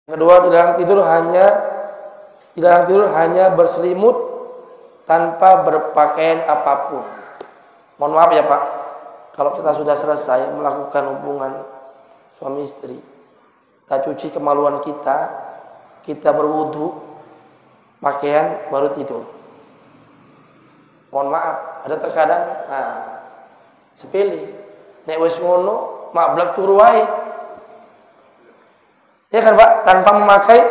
Kedua, dilarang tidur hanya berselimut tanpa berpakaian apapun. Mohon maaf ya Pak, kalau kita sudah selesai melakukan hubungan suami istri, kita cuci kemaluan kita berwudu, pakaian, baru tidur. Mohon maaf, ada terkadang sepele. Nek wis ngono, mablak turu wae. Ya kan Pak, tanpa memakai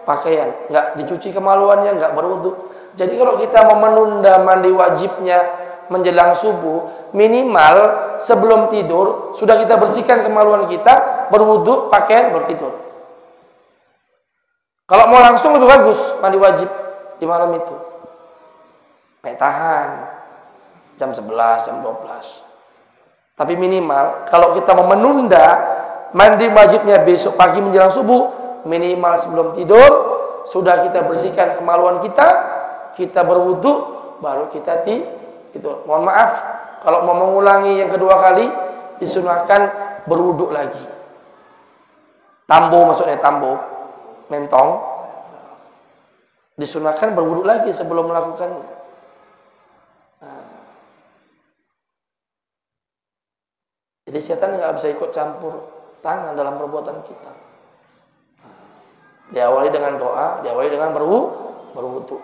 pakaian, enggak dicuci kemaluannya, enggak berwudu. Jadi kalau kita mau menunda mandi wajibnya menjelang subuh, minimal sebelum tidur sudah kita bersihkan kemaluan kita, berwudu, pakaian, bertidur. Kalau mau langsung lebih bagus mandi wajib di malam itu. Kayak tahan jam 11, jam 12. Tapi minimal kalau kita mau menunda mandi wajibnya besok pagi menjelang subuh, minimal sebelum tidur sudah kita bersihkan kemaluan kita berwudu, baru kita tidur. Mohon maaf, kalau mau mengulangi yang kedua kali, disunahkan berwudu lagi. Maksudnya tambo, mentong, disunahkan berwudu lagi sebelum melakukannya. Jadi setan nggak bisa ikut campur tangan dalam perbuatan kita. Diawali dengan doa, diawali dengan berwudu.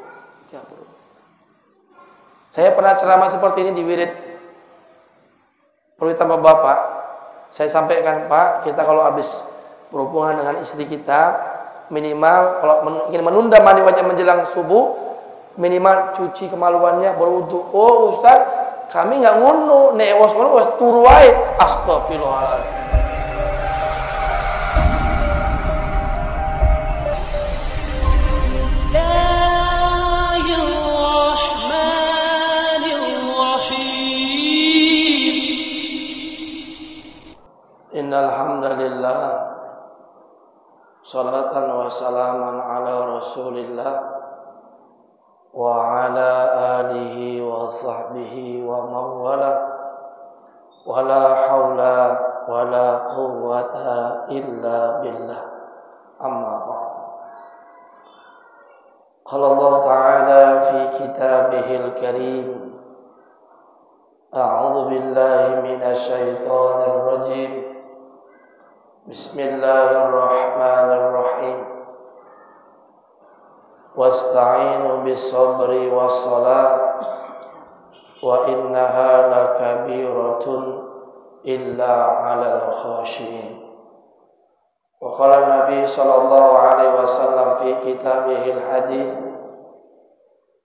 Saya pernah ceramah seperti ini di wirid perlu tambah Bapak. Saya sampaikan, Pak, kita kalau habis berhubungan dengan istri kita, minimal kalau ingin menunda mandi wajib menjelang subuh, minimal cuci kemaluannya, berwudu. Oh Ustaz, kami nggak ngono, nek was turu wae. Astagfirullahaladzim. Innalhamdulillah, salatan wa salaman ala rasulillah wa ala alihi wa sahbihi wa mawala wa la hawla wa la quwwata illa billah, amma ba'd. Qala Allah ta'ala fi kitabihil karim, a'udzu billahi minasy syaithanir rajim. Bismillahirrahmanirrahim. Wasta'inu bis-sabri was-salat wa innaha lakabiratun illa 'alal khashiyin. Wa qala Nabi sallallahu alaihi wasallam fi kitabihil hadits,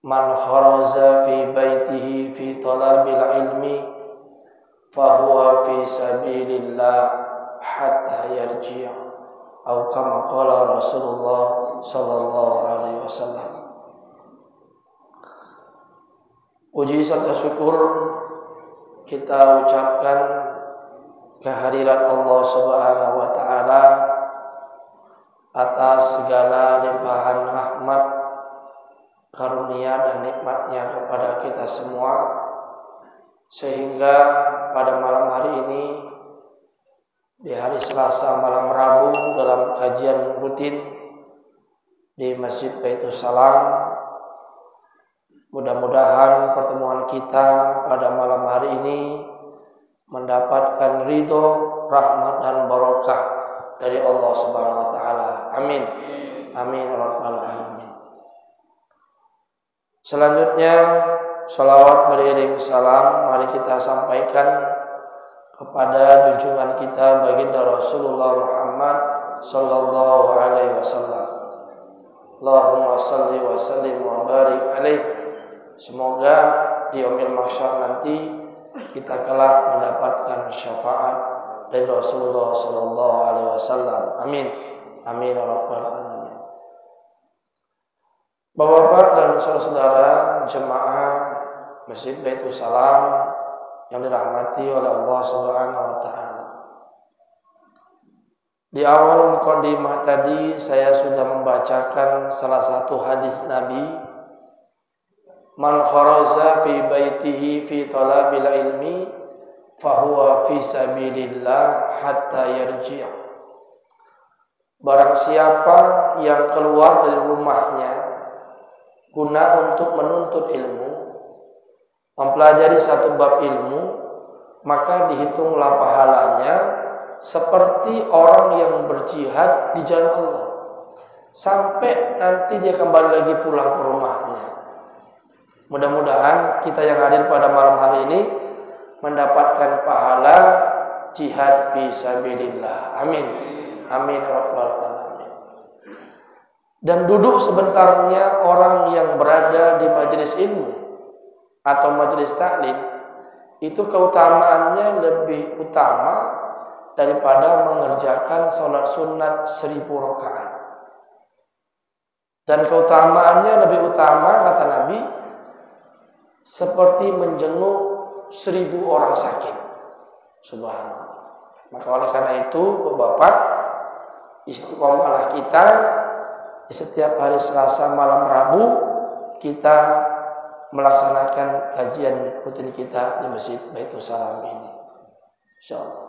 man kharaja fi baitihi fi talabil ilmi fa huwa fi sabilillah hatta yarji', atau kama qala Rasulullah sallallahu alaihi wasallam. Puji serta syukur kita ucapkan kehadirat Allah Subhanahu wa taala atas segala limpahan rahmat, karunia dan nikmatnya kepada kita semua, sehingga pada malam hari ini, di hari Selasa malam Rabu, dalam kajian rutin di Masjid Baitul Salam, mudah-mudahan pertemuan kita pada malam hari ini mendapatkan ridho, rahmat dan barokah dari Allah Subhanahu wa taala. Amin. Amin rabbal alamin. Selanjutnya, salawat beriring salam mari kita sampaikan kepada junjungan kita baginda Rasulullah Muhammad sallallahu alaihi wasallam. Allahumma shalli wa sallim wa barik alaih. Semoga di yaumil mahsyar nanti kita kelak mendapatkan syafaat dari Rasulullah sallallahu alaihi wasallam. Amin. Amin ya rabbal alamin. Bapak-bapak dan saudara-saudara jemaah Masjid Baitul Salam yang dirahmati oleh Allah Subhanahu wa taala. Di awal mukadimah tadi saya sudah membacakan salah satu hadis Nabi, man kharaja fi baitihi fi talabil ilmi fahuwa fi sabilillah hatta yarji'. barang siapa yang keluar dari rumahnya guna untuk menuntut ilmu, mempelajari satu bab ilmu, maka dihitunglah pahalanya seperti orang yang berjihad di jalan Allah, sampai nanti dia kembali lagi pulang ke rumahnya. Mudah-mudahan kita yang hadir pada malam hari ini mendapatkan pahala jihad fi sabilillah. Amin. Amin rabbal alamin. Dan duduk sebentarnya orang yang berada di majelis ilmu atau majelis taklim itu keutamaannya lebih utama daripada mengerjakan sholat sunat 1000 rakaat. Dan keutamaannya lebih utama, kata Nabi, seperti menjenguk 1000 orang sakit. Subhanallah. Maka oleh karena itu, Bapak, istiqomahlah kita di setiap hari Selasa malam Rabu kita melaksanakan kajian rutin kita di Masjid Baitul Salam ini. Insyaallah.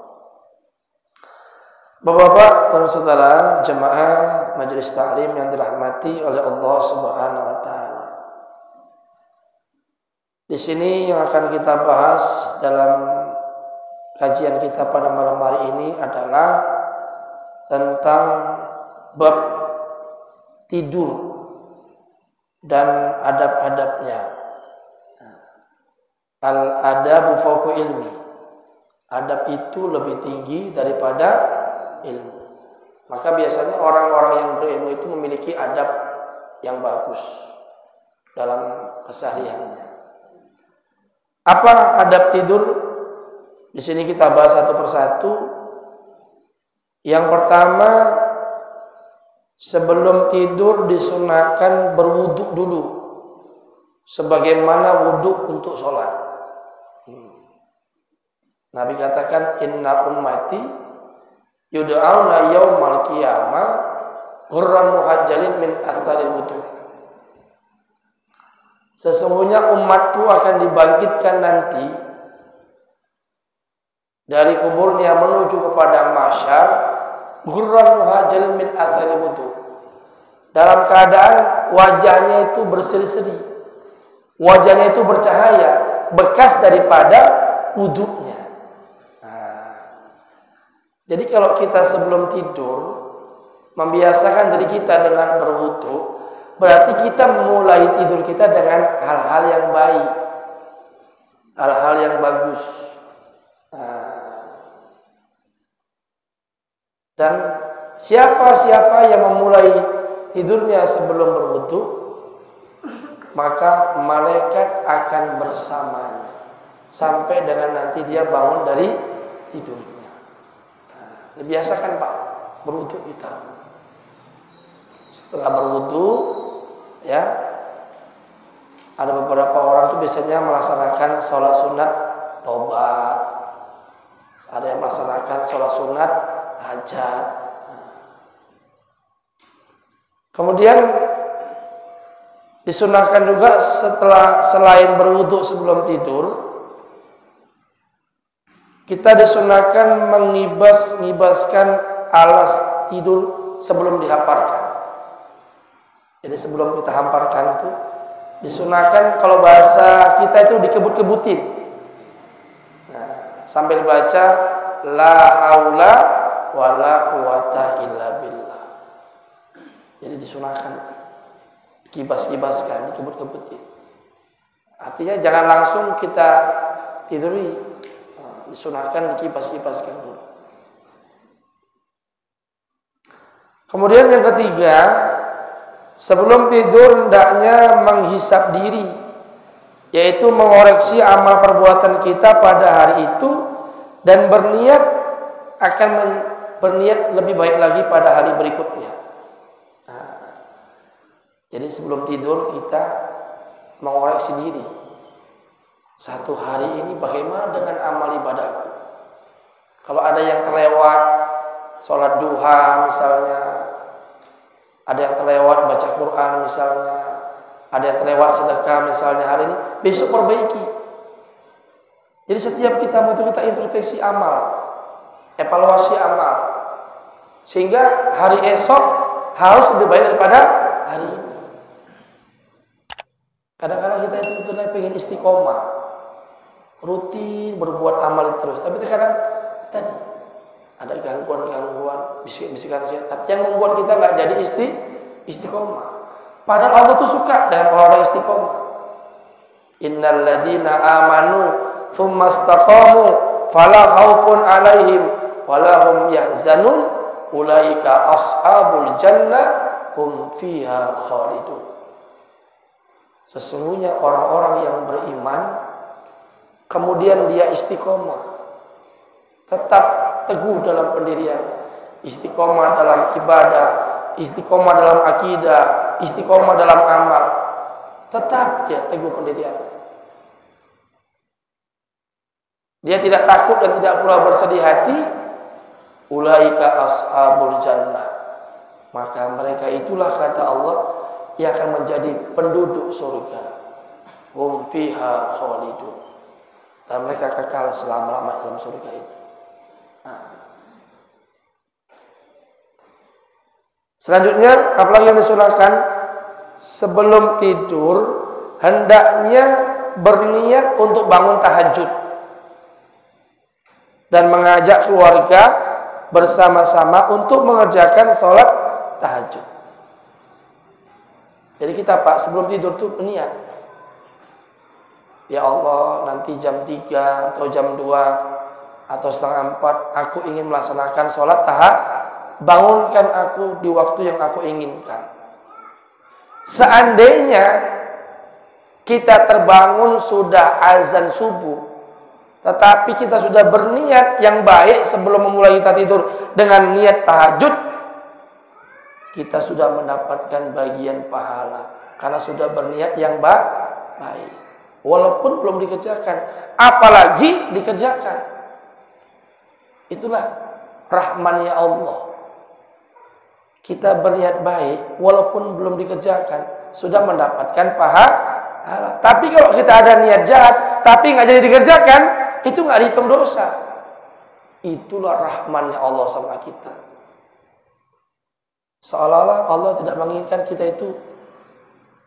Bapak-bapak dan saudara jemaah majelis taklim yang dirahmati oleh Allah Subhanahu wa taala. Di sini yang akan kita bahas dalam kajian kita pada malam hari ini adalah tentang bab tidur dan adab-adabnya. Al-adabu fawqa ilmi. Adab itu lebih tinggi daripada ilmu. Maka biasanya orang-orang yang berilmu itu memiliki adab yang bagus dalam kesehariannya. Apa adab tidur? Di sini kita bahas satu persatu. Yang pertama, sebelum tidur disunahkan berwuduk dulu, sebagaimana wuduk untuk sholat. Nabi katakan, inna ummati yud'auna yaumal qiyamah ghurran muhajjalin min atharil wudu. Sesungguhnya umatku akan dibangkitkan nanti dari kuburnya menuju kepada mahsyar ghurran muhajjalin min atharil wudu, dalam keadaan wajahnya itu berseri-seri, wajahnya itu bercahaya, bekas daripada wuduknya. Jadi kalau kita sebelum tidur membiasakan diri kita dengan berwudu, berarti kita memulai tidur kita dengan hal-hal yang baik, hal-hal yang bagus. Dan siapa-siapa yang memulai tidurnya sebelum berwudu, maka malaikat akan bersamanya sampai dengan nanti dia bangun dari tidurnya. Biasakan Pak berwudu kita. Setelah berwudu, ya, ada beberapa orang itu biasanya melaksanakan sholat sunat tobat, ada yang melaksanakan sholat sunat hajat. Kemudian disunahkan juga selain berwudu sebelum tidur, kita disunahkan mengibaskan alas tidur sebelum dihamparkan. Jadi sebelum kita hamparkan itu disunahkan, kalau bahasa kita itu dikebut-kebutin. Sambil baca la haula wala quwata illa billah. Jadi disunahkan itu. Kibas-kibaskan, dikebut-kebutin. Artinya jangan langsung kita tiduri. Disunahkan dikipas-kipaskan dulu. Kemudian yang ketiga, sebelum tidur hendaknya menghisap diri, yaitu mengoreksi amal perbuatan kita pada hari itu dan berniat lebih baik lagi pada hari berikutnya. Jadi sebelum tidur kita mengoreksi diri. Satu hari ini bagaimana dengan amal ibadahku? Kalau ada yang terlewat sholat duha misalnya, ada yang terlewat baca Quran misalnya, ada yang terlewat sedekah misalnya hari ini, besok perbaiki. Jadi setiap kita introspeksi amal, evaluasi amal. Sehingga hari esok harus lebih baik daripada hari ini. Kadang-kadang kita itu betul-betul pengen istiqomah, rutin berbuat amal terus. Tapi terkadang tadi ada gangguan-gangguan, bisikan-bisikan setan yang membuat kita nggak jadi istiqomah. Padahal Allah tuh suka dengan orang-orang istiqomah. Innal ladzina amanu tsumma istaqamu fala khaufun 'alaihim wala hum yahzanun ulaika ashabul jannah hum fiha khalidun. Sesungguhnya orang-orang yang beriman kemudian dia istiqomah, tetap teguh dalam pendirian, istiqomah dalam ibadah, istiqomah dalam akidah, istiqomah dalam amal, tetap dia teguh pendirian. Dia tidak takut dan tidak pula bersedih hati. Ulaika ashabul jannah. Maka mereka itulah kata Allah yang akan menjadi penduduk surga. Hum fiha khalidun. Dan mereka kekal selama-lamanya dalam surga itu. Selanjutnya, apalagi yang disunahkan sebelum tidur hendaknya berniat untuk bangun tahajud dan mengajak keluarga bersama-sama untuk mengerjakan sholat tahajud. Jadi kita Pak sebelum tidur tuh berniat, ya Allah nanti jam 3 atau jam 2 atau setengah 4 aku ingin melaksanakan sholat tahajud. Bangunkan aku di waktu yang aku inginkan. Seandainya kita terbangun sudah azan subuh, tetapi kita sudah berniat yang baik sebelum memulai kita tidur dengan niat tahajud, kita sudah mendapatkan bagian pahala karena sudah berniat yang baik. Walaupun belum dikerjakan, apalagi dikerjakan. Itulah rahmannya Allah. Kita berniat baik, walaupun belum dikerjakan, sudah mendapatkan pahala. Tapi kalau kita ada niat jahat, tapi nggak jadi dikerjakan, itu nggak dihitung dosa. Itulah rahmannya Allah sama kita. Seolah-olah Allah tidak menginginkan kita itu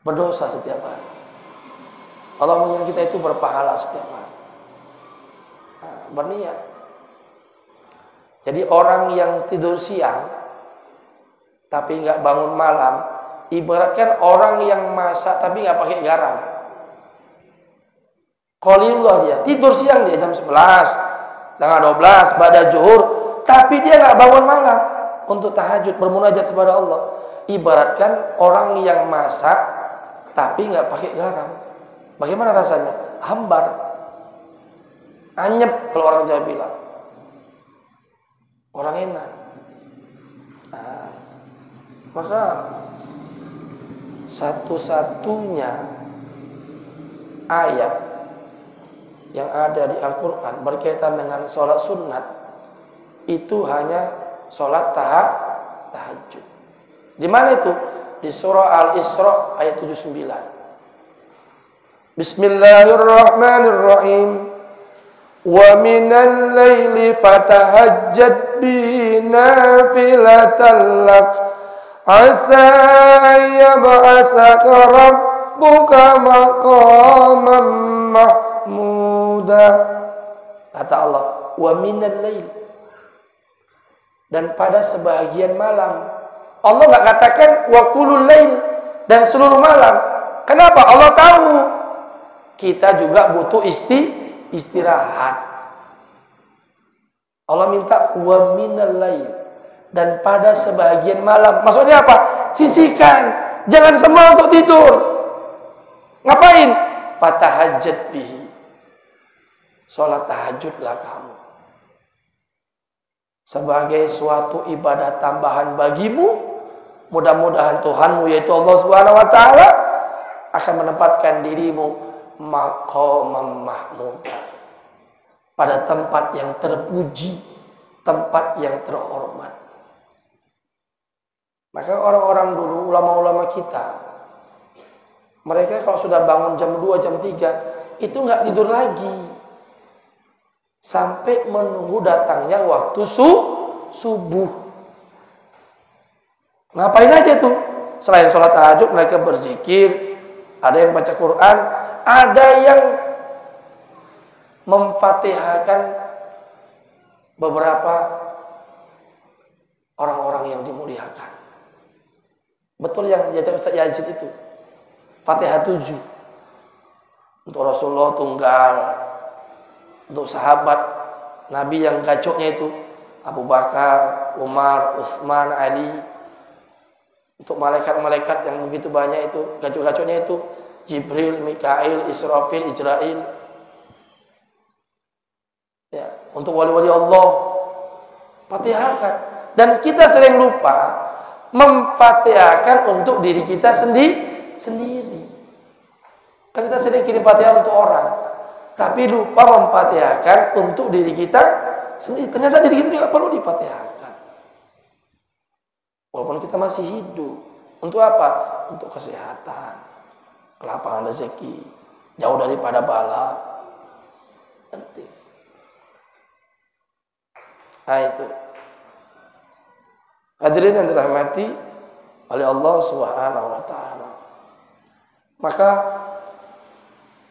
berdosa setiap hari. Allah menginginkan kita itu berpahala setiap hari. Berniat. Jadi orang yang tidur siang tapi nggak bangun malam, ibaratkan orang yang masak tapi nggak pakai garam. Qalilullah dia, tidur siang dia jam 11, tengah 12, ba'da zuhur, tapi dia nggak bangun malam untuk tahajud bermunajat kepada Allah. Ibaratkan orang yang masak tapi nggak pakai garam. Bagaimana rasanya? Hambar, anyep kalau orang Jawa bilang. Orang enak. Maka satu-satunya ayat yang ada di Al-Quran berkaitan dengan sholat sunat itu hanya sholat tahajud. Di mana itu? Di surah Al-Isra ayat 79. Bismillahirrahmanirrahim. Wa minal laili fatahajjad bihi nafilatan lak asa ayyab'asaka rabbuka maqaman mahmuda. Kata Allah, wa minal lail, dan pada sebahagian malam. Allah enggak katakan wa kulul lail, dan seluruh malam. Kenapa? Allah tahu kita juga butuh istirahat. Allah minta wa minal lail, dan pada sebahagian malam. Maksudnya apa? Sisihkan, jangan semua untuk tidur. Ngapain? Fatahajjad bihi, sholat tahajudlah kamu sebagai suatu ibadah tambahan bagimu. Mudah-mudahan Tuhanmu yaitu Allah Subhanahu wa taala akan menempatkan dirimu maqaman mahmuda, pada tempat yang terpuji, tempat yang terhormat. Maka orang-orang dulu, ulama-ulama kita, mereka kalau sudah bangun jam 2, jam 3, itu nggak tidur lagi sampai menunggu datangnya waktu subuh. Ngapain aja tuh? Selain sholat tahajud mereka berzikir, ada yang baca Quran, ada yang memfatihahkan beberapa orang-orang yang dimuliakan. Betul yang diajar Ustaz Yazid itu. Fatihah 7. Untuk Rasulullah tunggal. Untuk sahabat Nabi yang gacoknya itu Abu Bakar, Umar, Utsman, Ali. Untuk malaikat-malaikat yang begitu banyak itu, gacok-gacoknya itu Jibril, Mikail, Israfil, Ijrail. Ya, untuk wali-wali Allah fatihahkan. Dan kita sering lupa memfatihahkan untuk diri kita sendiri. Kan kita sering kirim fatihah untuk orang, tapi lupa memfatihahkan untuk diri kita sendiri. Ternyata diri kita juga perlu difatihahkan. Walaupun kita masih hidup. Untuk apa? Untuk kesehatan, kelapangan rezeki, jauh daripada bala. Penting. Nah itu. Hadirin yang dirahmati oleh Allah Subhanahu wa taala. Maka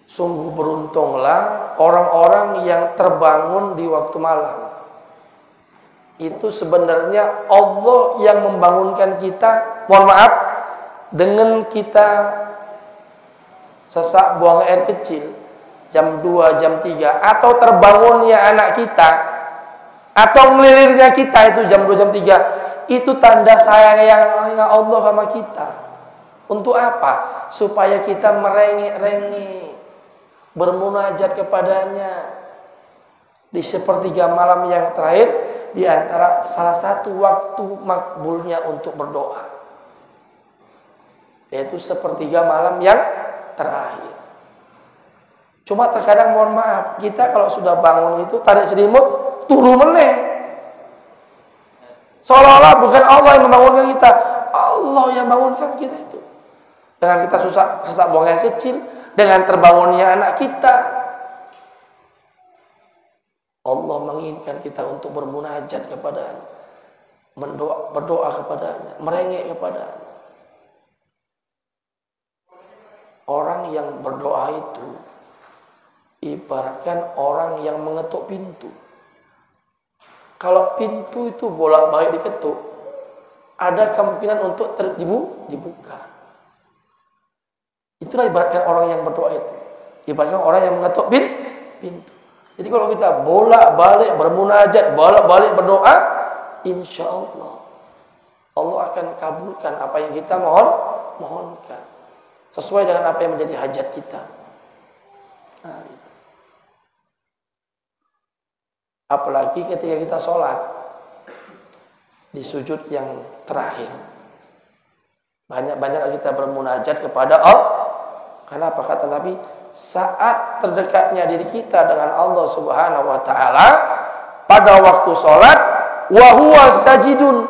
sungguh beruntunglah orang-orang yang terbangun di waktu malam. Itu sebenarnya Allah yang membangunkan kita, mohon maaf, dengan kita sesak buang air kecil jam 2, jam 3, atau terbangunnya anak kita atau meliriknya kita itu jam 2, jam 3. Itu tanda sayangnya Allah sama kita. Untuk apa? Supaya kita merengek-rengek, bermunajat kepadanya di sepertiga malam yang terakhir, di antara salah satu waktu makbulnya untuk berdoa, yaitu sepertiga malam yang terakhir. Cuma terkadang mohon maaf, kita kalau sudah bangun itu tarik selimut, turu meneh. Seolah-olah bukan Allah yang membangunkan kita, Allah yang membangunkan kita itu. Dengan kita sesak buang air kecil, dengan terbangunnya anak kita, Allah menginginkan kita untuk bermunajat kepadanya, berdoa kepadanya, merengek kepadanya. Orang yang berdoa itu ibaratkan orang yang mengetuk pintu. Kalau pintu itu bolak-balik diketuk, ada kemungkinan untuk dibuka. Itulah ibaratkan orang yang berdoa itu. Ibaratkan orang yang mengetuk pintu. Jadi kalau kita bolak-balik bermunajat, bolak-balik berdoa, insya Allah akan kabulkan apa yang kita mohonkan. Sesuai dengan apa yang menjadi hajat kita. Nah, itu. Apalagi ketika kita sholat di sujud yang terakhir, banyak-banyak kita bermunajat kepada Allah. Karena apa kata Nabi? Saat terdekatnya diri kita dengan Allah Subhanahu wa taala pada waktu sholat, wa huwa sajidun,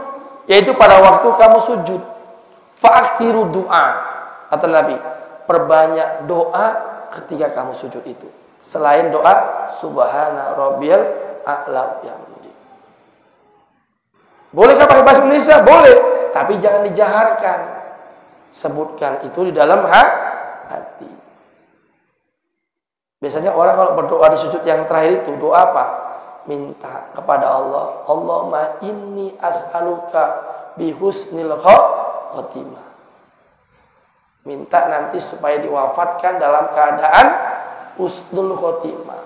yaitu pada waktu kamu sujud. Fa'aktiru du'a, kata Nabi, perbanyak doa ketika kamu sujud itu. Selain doa subhana rabbiyal a'la ya. Bolehkah pakai bahasa Indonesia? Boleh, tapi jangan dijaharkan. Sebutkan itu di dalam hati. Biasanya orang kalau berdoa di sujud yang terakhir itu doa apa? Minta kepada Allah, Allahumma inni as'aluka bihusnil khotimah. Minta nanti supaya diwafatkan dalam keadaan husnul khotimah.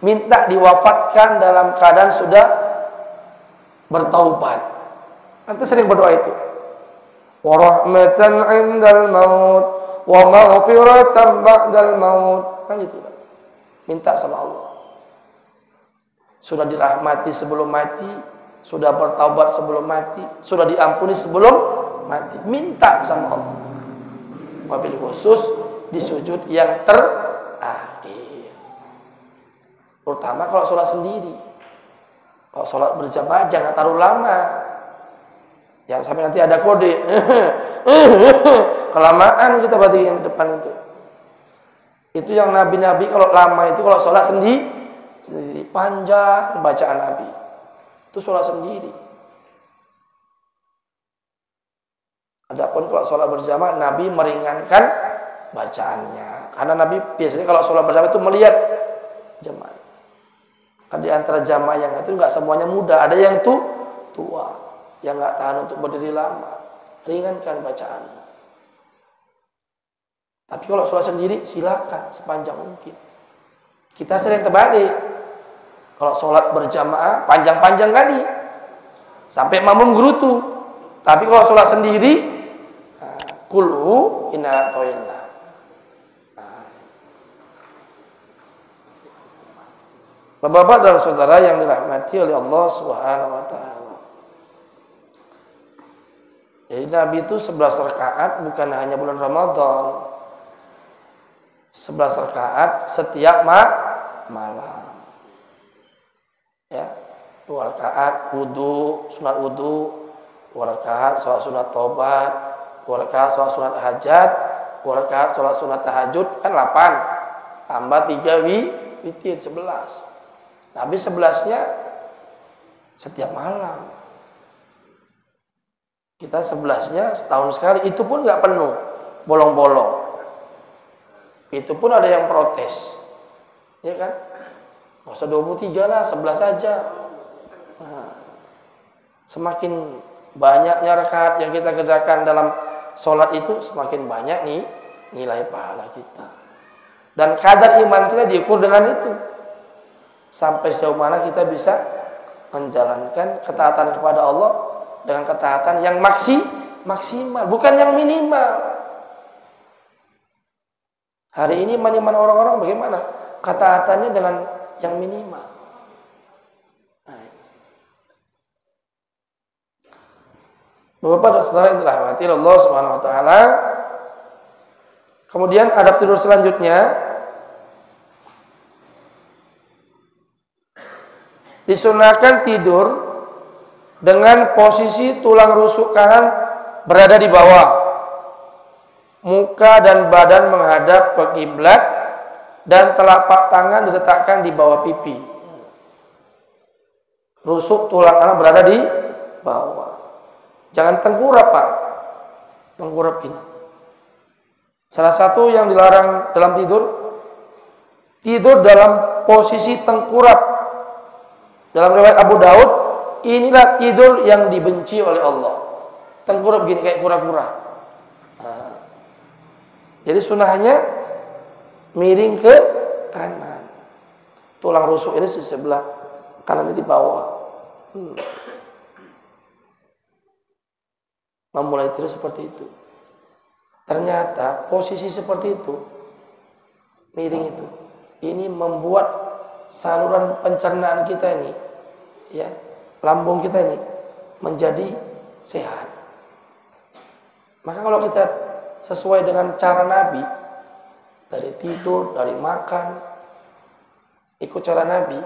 Minta diwafatkan dalam keadaan sudah bertaubat. Nanti sering berdoa itu. Wa rahmatan 'indal maut wa maghfiratan ba'dal maut. Kan gitu kan. Minta sama Allah. Sudah dirahmati sebelum mati, sudah bertaubat sebelum mati, sudah diampuni sebelum mati. Minta sama Allah. Wabil khusus di sujud yang terakhir. Terutama kalau sholat sendiri. Kalau sholat berjamaah jangan taruh lama. Jangan sampai nanti ada kode. Kelamaan kita berarti yang depan itu. Itu yang nabi-nabi kalau lama itu kalau sholat sendiri panjang bacaan Nabi. Itu sholat sendiri. Adapun kalau sholat berjamaah, Nabi meringankan bacaannya. Karena Nabi biasanya kalau sholat berjamaah itu melihat jamaah. Kan di antara jamaah yang itu nggak semuanya muda, ada yang tua, yang nggak tahan untuk berdiri lama. Ringankan bacaan. Tapi kalau sholat sendiri silakan sepanjang mungkin. Kita sering terbalik. Kalau sholat berjamaah panjang-panjang kali, sampai makmum gerutu. Tapi kalau sholat sendiri, kulhu inna toyna. Bapak-bapak dan saudara yang dirahmati oleh Allah Subhanahu wa taala. Jadi Nabi itu 11 rakaat bukan hanya bulan Ramadan. 11 rakaat setiap malam. Ya, 2 rakaat wudu, sunat wudu, 2 rakaat salat sunat taubat, 2 rakaat salat sunat hajat, 2 rakaat salat sunat tahajud, kan 8. Tambah 3 witir 11. Nabi 11-nya setiap malam. Kita 11-nya setahun sekali, itu pun nggak penuh, bolong-bolong. Itu pun ada yang protes. Ya kan? Nggak usah 23 lah, 11 aja. Nah, semakin banyaknya rakaat yang kita kerjakan dalam sholat itu, semakin banyak nih nilai pahala kita. Dan kadar iman kita diukur dengan itu. Sampai sejauh mana kita bisa menjalankan ketaatan kepada Allah dengan ketaatan yang maksimal, bukan yang minimal. Hari ini iman orang-orang bagaimana? Ketaatannya dengan yang minimal. Bapak dan saudara yang dirahmati Allah Subhanahu wa taala. Kemudian adab tidur selanjutnya, disunahkan tidur dengan posisi tulang rusuk kanan berada di bawah, muka dan badan menghadap ke kiblat, dan telapak tangan diletakkan di bawah pipi. Rusuk tulang kanan berada di bawah. Jangan tengkurap, Pak. Tengkurap ini. Salah satu yang dilarang dalam tidur dalam posisi tengkurap. Dalam riwayat Abu Daud, inilah tidur yang dibenci oleh Allah. Tengkurap begini kayak kura-kura. Nah, jadi sunahnya miring ke kanan. Tulang rusuk ini di sebelah kanannya di bawah. Memulai tidur seperti itu. Ternyata posisi seperti itu, miring itu, ini membuat saluran pencernaan kita ini, ya, lambung kita ini menjadi sehat. Maka kalau kita sesuai dengan cara Nabi, dari tidur, dari makan, ikut cara Nabi,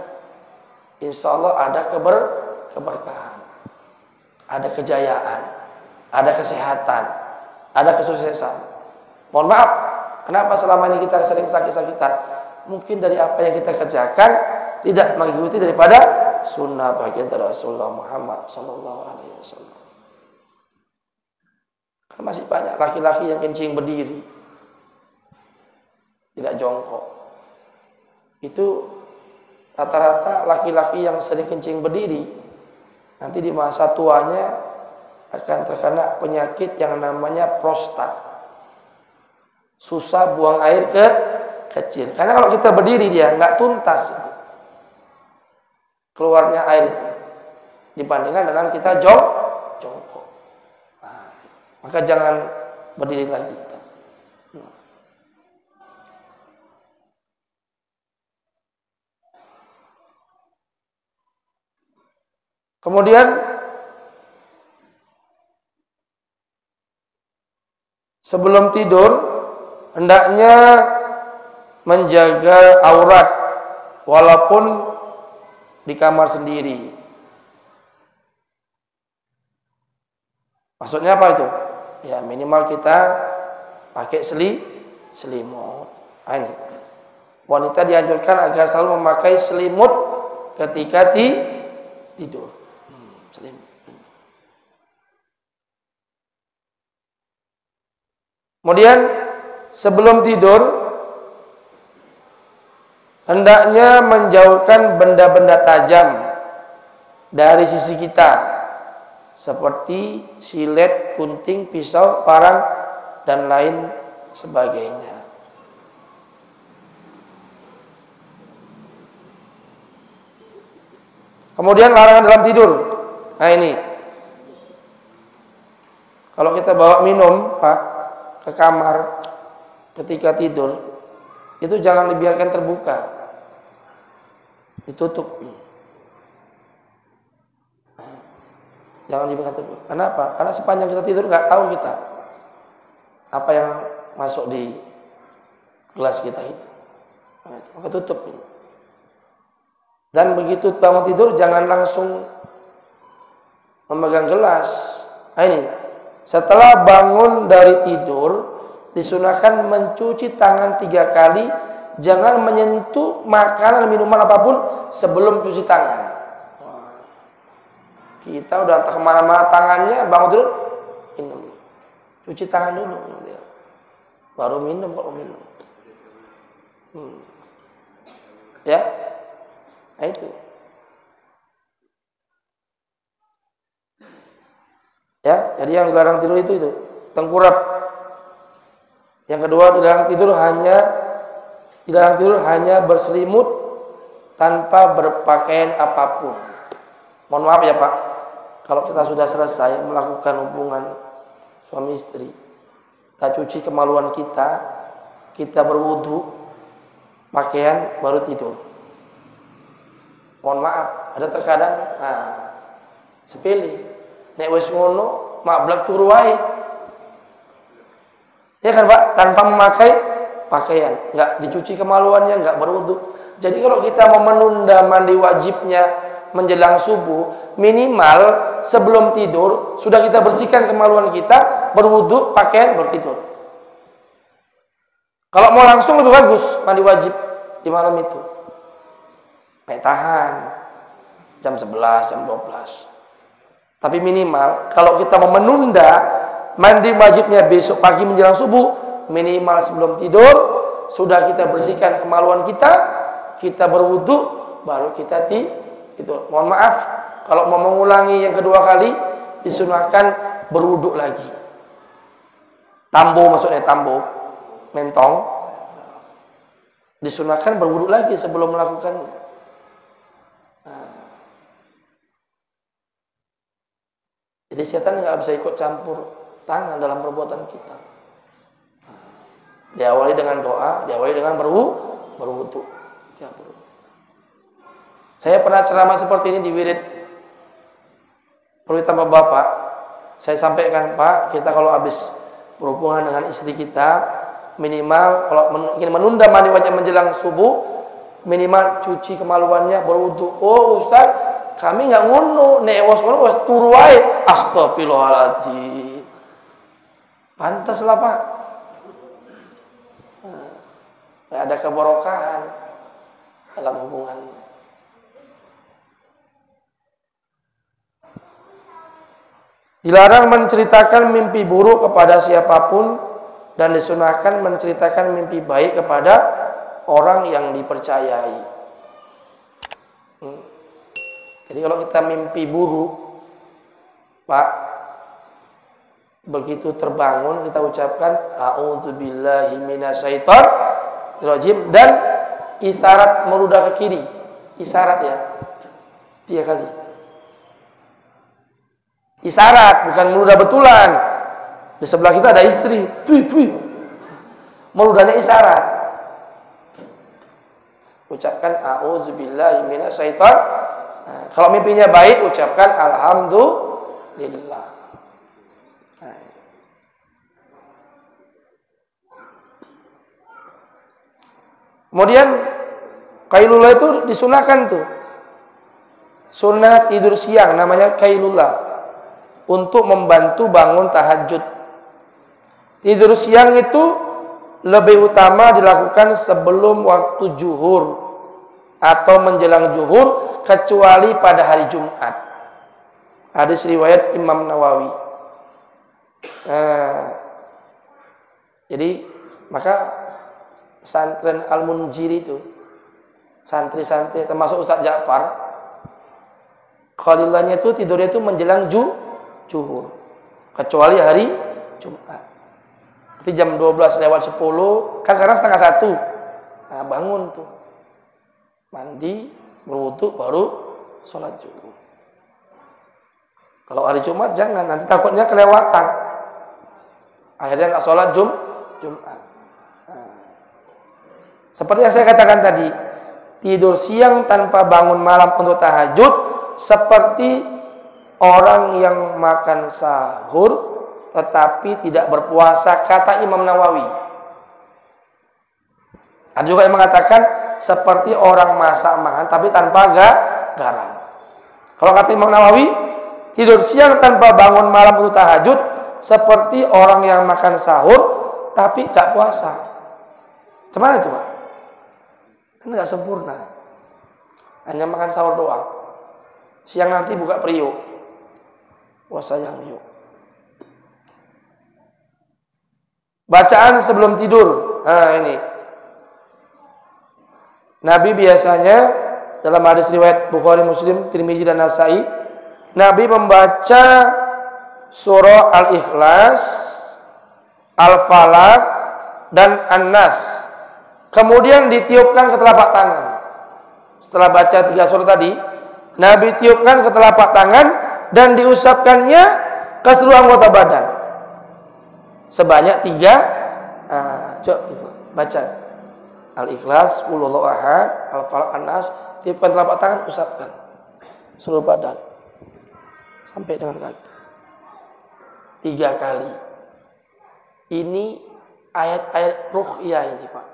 insya Allah ada keberkahan, ada kejayaan, ada kesehatan, ada kesuksesan. Mohon maaf, kenapa selama ini kita sering sakit-sakitan? Mungkin dari apa yang kita kerjakan tidak mengikuti daripada sunnah baginda Rasulullah Muhammad sallallahu alaihi wasallam. Kan masih banyak laki-laki yang kencing berdiri, tidak jongkok. Itu rata-rata laki-laki yang sering kencing berdiri, nanti di masa tuanya akan terkena penyakit yang namanya prostat. Susah buang air kecil. Karena kalau kita berdiri dia nggak tuntas itu. Keluarnya air itu dibandingkan dengan kita jongkok. Nah, maka jangan berdiri lagi. Kemudian sebelum tidur hendaknya menjaga aurat walaupun di kamar sendiri. Maksudnya apa itu? Ya minimal kita pakai selimut. Ini. Wanita dianjurkan agar selalu memakai selimut ketika tidur. Selimut. Kemudian sebelum tidur hendaknya menjauhkan benda-benda tajam dari sisi kita, seperti silet, gunting, pisau, parang, dan lain sebagainya. Kemudian larangan dalam tidur. Nah ini, kalau kita bawa minum, Pak, ke kamar ketika tidur, itu jangan dibiarkan terbuka, ditutup. Jangan dibiarkan terbuka. Kenapa? Karena sepanjang kita tidur nggak tahu kita apa yang masuk di gelas kita itu. Maka tutup. Dan begitu bangun tidur jangan langsung memegang gelas. Nah ini, setelah bangun dari tidur disunahkan mencuci tangan 3 kali, jangan menyentuh makanan minuman apapun sebelum cuci tangan. Kita udah entah kemana-mana tangannya, bangun tidur minum, cuci tangan dulu, baru minum. Ya, nah itu. Ya, jadi yang dilarang tidur itu tengkurap. Yang kedua, dilarang tidur hanya berselimut tanpa berpakaian apapun. Mohon maaf ya Pak, kalau kita sudah selesai melakukan hubungan suami istri, kita cuci kemaluan kita berwudu, pakaian, baru tidur. Mohon maaf, ada terkadang sepele. Nek wis ngono, mablak turu wae. Ya kan Pak, tanpa memakai pakaian, enggak dicuci kemaluannya, enggak berwudu. Jadi kalau kita mau menunda mandi wajibnya menjelang subuh, minimal sebelum tidur sudah kita bersihkan kemaluan kita, berwudu, pakaian, bertidur. Kalau mau langsung lebih bagus mandi wajib di malam itu. Tahan jam 11, jam 12. Tapi minimal kalau kita mau menunda mandi wajibnya besok pagi menjelang subuh, minimal sebelum tidur sudah kita bersihkan kemaluan kita berwudu, baru kita tidur. Mohon maaf kalau mau mengulangi yang kedua kali, disunahkan berwudu lagi. Tambo maksudnya mentong, disunahkan berwudu lagi sebelum melakukannya. Jadi setan nggak bisa ikut campur tangan dalam perbuatan kita. Diawali dengan doa, diawali dengan berwudu. Saya pernah ceramah seperti ini di wirid perlu tambah Bapak. Saya sampaikan, Pak, kita kalau habis berhubungan dengan istri kita, minimal kalau ingin menunda mandi wajib menjelang subuh, minimal cuci kemaluannya, berwudu. Oh Ustaz, kami nggak ngono, nek was turu wae. Astagfirullahaladzim. Pantaslah Pak. Ada keberkahan dalam hubungannya. Dilarang menceritakan mimpi buruk kepada siapapun dan disunahkan menceritakan mimpi baik kepada orang yang dipercayai. Jadi kalau kita mimpi buruk, Pak, begitu terbangun kita ucapkan a'udzubillahi minasyaitonirrajim dan isyarat meludah ke kiri. Isyarat ya. 3 kali. Isyarat, bukan meludah betulan. Di sebelah kita ada istri, tui. Meludahnya isyarat. Ucapkan a'udzubillahi minasyaitonirrajim. Kalau mimpinya baik, ucapkan alhamdulillah. Kemudian qailullah itu disunahkan tuh. Sunnah tidur siang namanya qailullah untuk membantu bangun tahajud. Tidur siang itu lebih utama dilakukan sebelum waktu zuhur atau menjelang zuhur, kecuali pada hari Jumat. Hadis riwayat Imam Nawawi. Jadi maka pesantren Al-Munjiri itu santri-santri termasuk Ustaz Ja'far, khalilahnya itu tidurnya itu menjelang zuhur, kecuali hari Jumat. Nanti jam 12:10, kan sekarang 12:30. Nah, bangun tuh. Mandi, berwudu baru sholat zuhur. Kalau hari Jumat jangan, nanti takutnya kelewatan. Akhirnya nggak sholat Jumat. Nah, seperti yang saya katakan tadi, tidur siang tanpa bangun malam untuk tahajud seperti orang yang makan sahur tetapi tidak berpuasa, kata Imam Nawawi. Ada juga yang mengatakan seperti orang masak makan tapi tanpa garam. Kalau kata Imam Nawawi, tidur siang tanpa bangun malam untuk tahajud seperti orang yang makan sahur tapi gak puasa. Gimana itu, Pak? Kan gak sempurna. Hanya makan sahur doang. Siang nanti buka periuk. Puasa yang yuk. Bacaan sebelum tidur. Nah, ini. Nabi biasanya dalam hadis riwayat Bukhari, Muslim, Tirmizi dan Nasa'i, Nabi membaca surah Al-Ikhlas, Al-Falaq dan An-Nas. Kemudian ditiupkan ke telapak tangan. Setelah baca 3 surah tadi, Nabi tiupkan ke telapak tangan dan diusapkannya ke seluruh anggota badan. Sebanyak 3. Coba gitu, baca Al-Ikhlas, Qul Huwallahu Ahad, Al-Falaq, An-Nas, tiupkan telapak tangan, usapkan seluruh badan sampai dengan kaki 3 kali. Ini ayat-ayat ruqyah ini, Pak.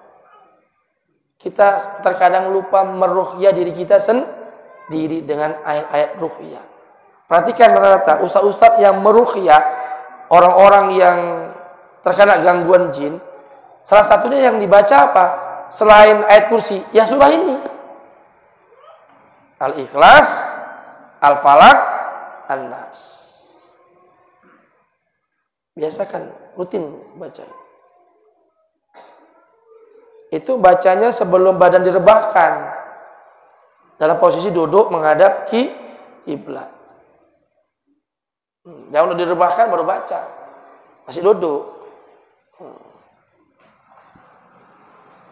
Kita terkadang lupa meruqyah diri kita sendiri dengan ayat-ayat ruqyah. Perhatikan rata-rata ustaz-ustaz yang meruqyah orang-orang yang terkena gangguan jin, salah satunya yang dibaca apa? Selain ayat kursi, ya surah ini. Al-Ikhlas, Al-Falaq, An-Nas. Biasakan, rutin baca. Itu bacanya sebelum badan direbahkan. Dalam posisi duduk menghadap kiblat. Jangan udah direbahkan baru baca. Masih duduk.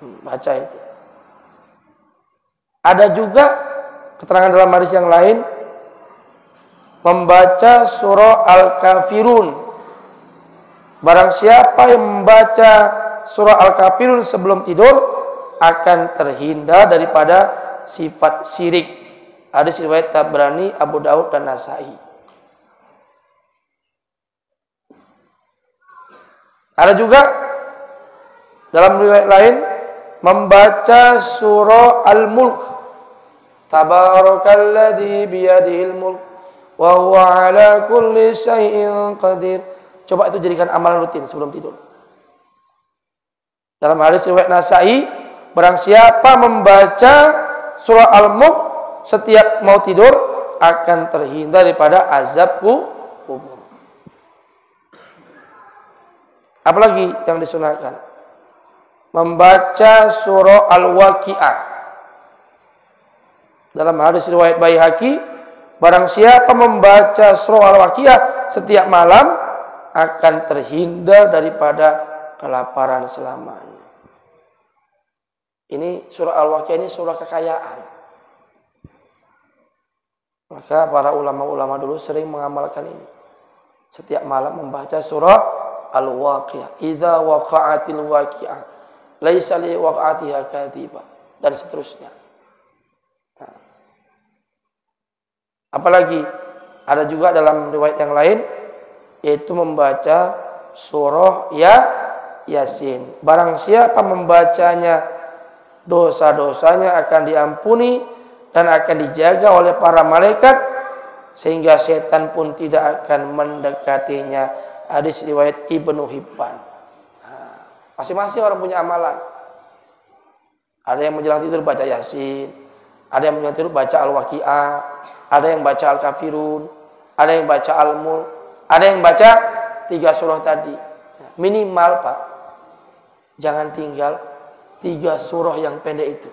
Baca itu. Ada juga keterangan dalam hadis yang lain membaca surah Al-Kafirun. Barang siapa yang membaca surah Al-Kafirun sebelum tidur akan terhindar daripada sifat syirik. Hadis riwayat Tabrani, Abu Daud dan Nasa'i. Ada juga dalam riwayat lain membaca surah Al-Mulk. Tabarakalladzi biyadihil mulk wa huwa ala kulli syai'in qadir. Coba itu jadikan amalan rutin sebelum tidur. Dalam hadis riwayat Nasa'i, barang siapa membaca surah Al-Mulk setiap mau tidur akan terhindar daripada azab kubur. Apalagi yang disunahkan? Membaca surah Al-Waqi'ah. Dalam hadis riwayat Baihaqi, barang siapa membaca surah Al-Waqi'ah setiap malam akan terhindar daripada kelaparan selamanya. Ini surah Al-Waqi'ah ini surah kekayaan. Maka para ulama-ulama dulu sering mengamalkan ini. Setiap malam membaca surah Al-Waqi'ah. Idza waqa'atil waqi'ah, laisa li waqa'atiha kadhiba, dan seterusnya. Nah. Apalagi ada juga dalam riwayat yang lain yaitu membaca surah Yasin. Barang siapa membacanya, dosa-dosanya akan diampuni dan akan dijaga oleh para malaikat sehingga setan pun tidak akan mendekatinya. Hadis riwayat Ibnu Hibban. Nah, masing-masing orang punya amalan. Ada yang menjelang tidur baca Yasin, ada yang menjelang tidur baca Al-Waqi'ah, ada yang baca Al-Kafirun, ada yang baca Al-Mulk, ada yang baca 3 surah tadi. Minimal, Pak. Jangan tinggal 3 surah yang pendek itu.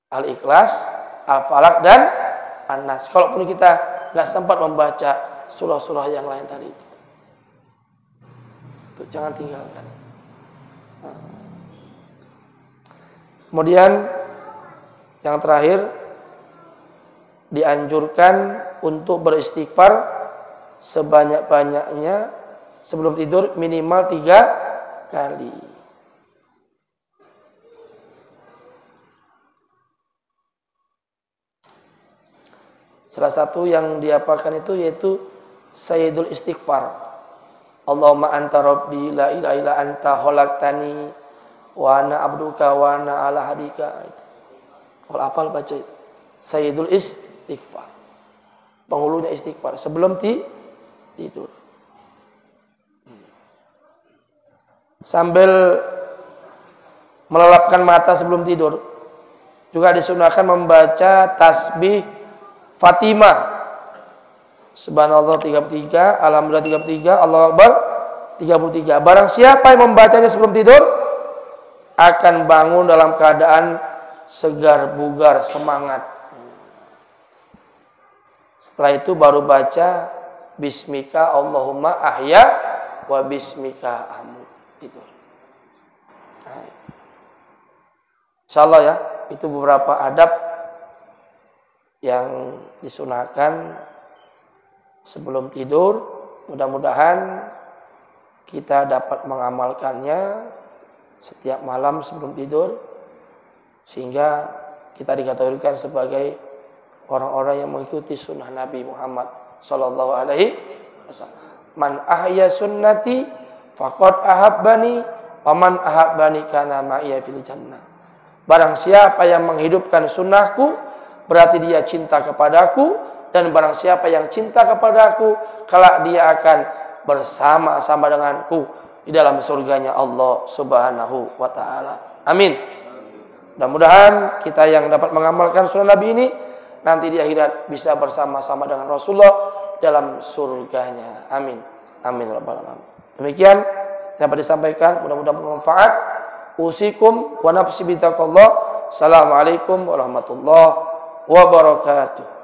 Al-Ikhlas, Al-Falaq dan An-Nas. Kalaupun kita nggak sempat membaca surah-surah yang lain tadi itu. Tuh, jangan tinggalkan. Kemudian yang terakhir, dianjurkan untuk beristighfar sebanyak-banyaknya sebelum tidur minimal 3 kali. Salah satu yang diapakan itu yaitu Sayyidul Istighfar. Allahumma anta rabbi la ilaha illa anta khalaqtani wa ana abduka wa ana ala hadika. Kalau hafal baca itu. Sayyidul Istighfar. Penghulunya istighfar sebelum tidur. Sambil melelapkan mata sebelum tidur. Juga disunahkan membaca tasbih Fatimah. Subhanallah 33, alhamdulillah 33, Allahu Akbar 33. Barang siapa yang membacanya sebelum tidur akan bangun dalam keadaan segar, bugar, semangat. Setelah itu baru baca Bismika Allahumma ahya wa bismika amut. Tidur. Insyaallah ya, itu beberapa adab yang disunahkan sebelum tidur. Mudah-mudahan kita dapat mengamalkannya setiap malam sebelum tidur, sehingga kita dikategorikan sebagai orang-orang yang mengikuti sunnah Nabi Muhammad sallallahu alaihi wasallam. Man ahya sunnati faqad ahabbani wa man ahabbani kana ma'iya fil jannah. Barang siapa yang menghidupkan sunnahku berarti dia cinta kepadaku, dan barang siapa yang cinta kepadaku kelak dia akan bersama-sama denganku di dalam surganya Allah Subhanahu wa taala. Amin. Mudah-mudahan kita yang dapat mengamalkan sunnah Nabi ini nanti di akhirat bisa bersama-sama dengan Rasulullah dalam surganya. Amin. Amin rabbal alamin. Demikian yang dapat disampaikan, mudah-mudahan bermanfaat. Usikum wa nafsi bitaqallah. Assalamualaikum warahmatullahi wabarakatuh.